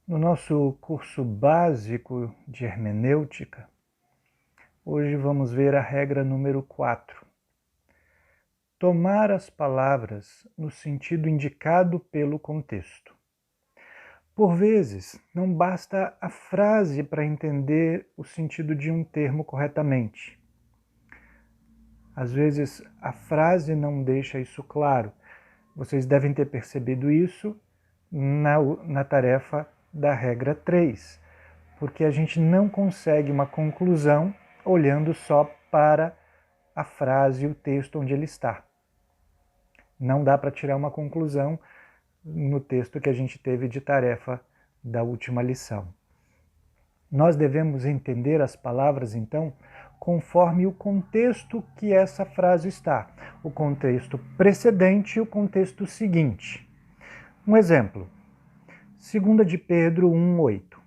No nosso curso básico de hermenêutica, hoje vamos ver a regra número 4. Tomar as palavras no sentido indicado pelo contexto. Por vezes, não basta a frase para entender o sentido de um termo corretamente. Às vezes, a frase não deixa isso claro. Vocês devem ter percebido isso na tarefa da regra 3, porque a gente não consegue uma conclusão olhando só para a frase e o texto onde ele está. Não dá para tirar uma conclusão no texto que a gente teve de tarefa da última lição. Nós devemos entender as palavras, então, conforme o contexto que essa frase está, o contexto precedente e o contexto seguinte. Um exemplo, 2 de Pedro 1:8.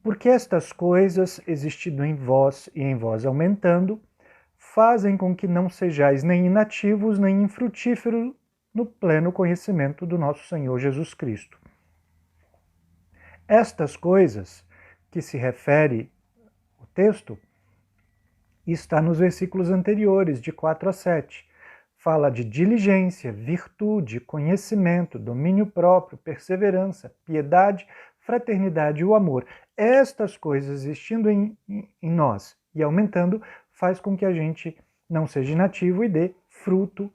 Porque estas coisas, existindo em vós e em vós aumentando, fazem com que não sejais nem inativos nem infrutíferos no pleno conhecimento do nosso Senhor Jesus Cristo. Estas coisas, que se refere o texto, está nos versículos anteriores, de 4 a 7. Fala de diligência, virtude, conhecimento, domínio próprio, perseverança, piedade, fraternidade e o amor. Estas coisas existindo em nós e aumentando, faz com que a gente não seja inativo e dê fruto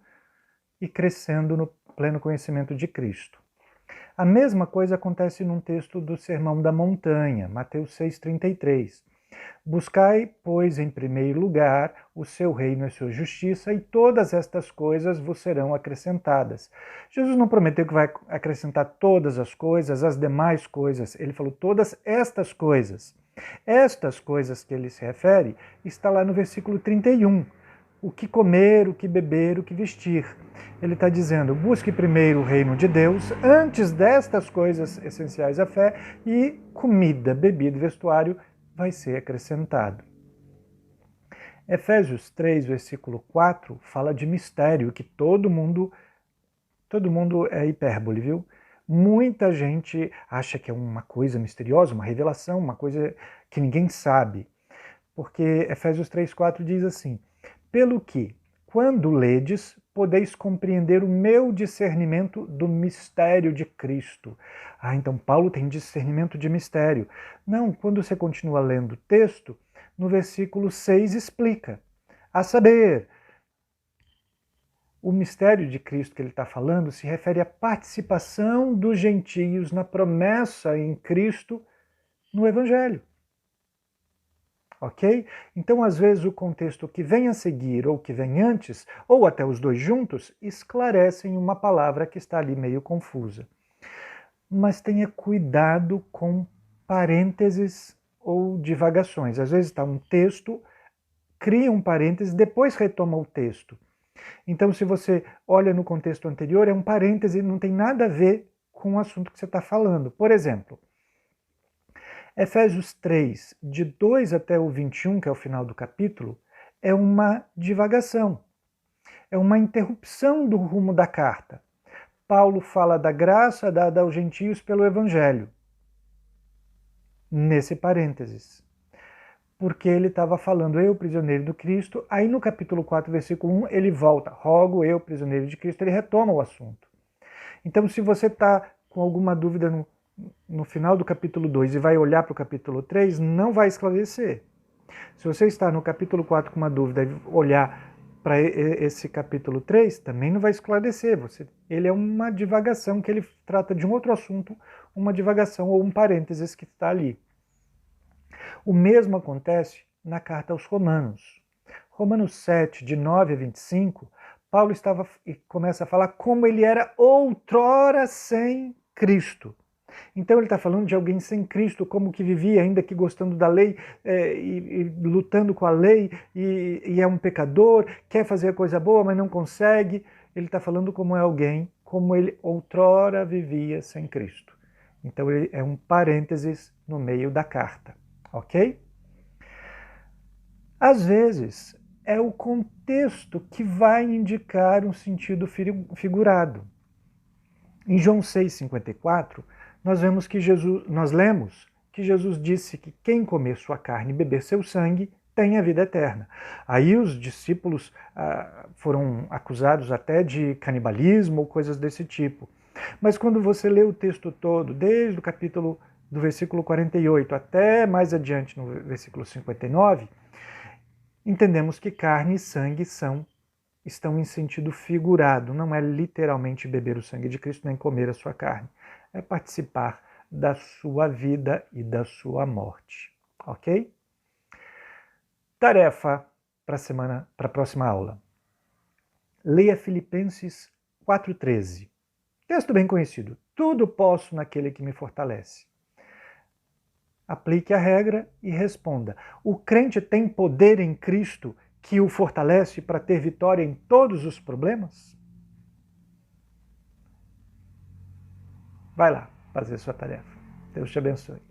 e crescendo no pleno conhecimento de Cristo. A mesma coisa acontece num texto do Sermão da Montanha, Mateus 6,33. Buscai, pois, em primeiro lugar o seu reino e a sua justiça, e todas estas coisas vos serão acrescentadas. Jesus não prometeu que vai acrescentar todas as coisas, as demais coisas. Ele falou todas estas coisas. Estas coisas que ele se refere está lá no versículo 31. O que comer, o que beber, o que vestir. Ele está dizendo, busque primeiro o reino de Deus, antes destas coisas essenciais à fé, e comida, bebida e vestuário vai ser acrescentado. Efésios 3, versículo 4, fala de mistério, que todo mundo é hipérbole, viu? Muita gente acha que é uma coisa misteriosa, uma revelação, uma coisa que ninguém sabe. Porque Efésios 3, 4 diz assim, pelo que, quando ledes, podeis compreender o meu discernimento do mistério de Cristo. Então Paulo tem discernimento de mistério. Não, quando você continua lendo o texto, no versículo 6 explica. A saber, o mistério de Cristo que ele está falando se refere à participação dos gentios na promessa em Cristo no Evangelho. Ok? Então, às vezes, o contexto que vem a seguir ou que vem antes, ou até os dois juntos, esclarecem uma palavra que está ali meio confusa. Mas tenha cuidado com parênteses ou divagações. Às vezes está um texto, cria um parêntese, depois retoma o texto. Então, se você olha no contexto anterior, é um parêntese, não tem nada a ver com o assunto que você está falando. Por exemplo, Efésios 3, de 2 até o 21, que é o final do capítulo, é uma divagação, é uma interrupção do rumo da carta. Paulo fala da graça dada aos gentios pelo Evangelho, nesse parênteses, porque ele estava falando, eu, prisioneiro do Cristo, aí no capítulo 4, versículo 1, ele volta, rogo eu, prisioneiro de Cristo, ele retoma o assunto. Então, se você está com alguma dúvida no final do capítulo 2 e vai olhar para o capítulo 3, não vai esclarecer. Se você está no capítulo 4 com uma dúvida e olhar para esse capítulo 3, também não vai esclarecer. Ele é uma divagação, que ele trata de um outro assunto, uma divagação ou um parênteses que está ali. O mesmo acontece na carta aos Romanos. Romanos 7, de 9 a 25, Paulo começa a falar como ele era outrora sem Cristo. Então ele está falando de alguém sem Cristo, como que vivia ainda que gostando da lei e lutando com a lei e é um pecador, quer fazer a coisa boa, mas não consegue. Ele está falando como é alguém, como ele outrora vivia sem Cristo. Então ele é um parênteses no meio da carta, ok? Às vezes é o contexto que vai indicar um sentido figurado. Em João 6,54, nós lemos que Jesus disse que quem comer sua carne e beber seu sangue tem a vida eterna. Aí os discípulos foram acusados até de canibalismo ou coisas desse tipo. Mas quando você lê o texto todo, desde o capítulo do versículo 48 até mais adiante no versículo 59, entendemos que carne e sangue estão em sentido figurado, não é literalmente beber o sangue de Cristo nem comer a sua carne, é participar da sua vida e da sua morte, ok? Tarefa para a próxima aula. Leia Filipenses 4,13. Texto bem conhecido. Tudo posso naquele que me fortalece. Aplique a regra e responda. O crente tem poder em Cristo que o fortalece para ter vitória em todos os problemas? Vai lá fazer sua tarefa. Deus te abençoe.